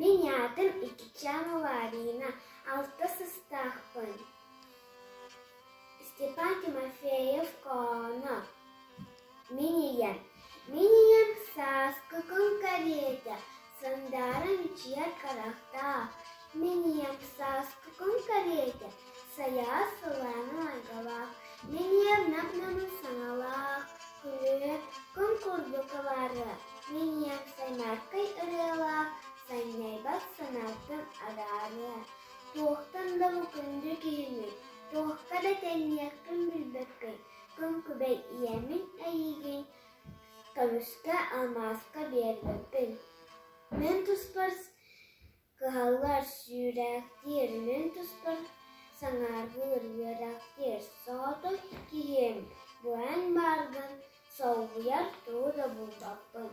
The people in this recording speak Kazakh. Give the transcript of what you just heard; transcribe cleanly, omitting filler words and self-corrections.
Мен ятым Икичамова-Арина, 6 сыстақпын. Степан Тимофеев Коно. Минием саскы конкарета, сандаром чья карахта. Минием саскы конкарета, сая салана агала. Минием напнамы саналах, күлі конкурду кавары. Минием саймаркай ырылах, сайнайбат санаттын арары. Тоқтан да бұл күнді кейімі, тоққа да тәнияқтын білбеккай. Күн күбей иемін әйеген, көміскі алмасқа бербекпін. Мен тұспар кығалар сүйрәктер, мен тұспар саңарғыр верәктер. Соғыты кейім, бұән барғын, соғыяр туы да бұлбақпын.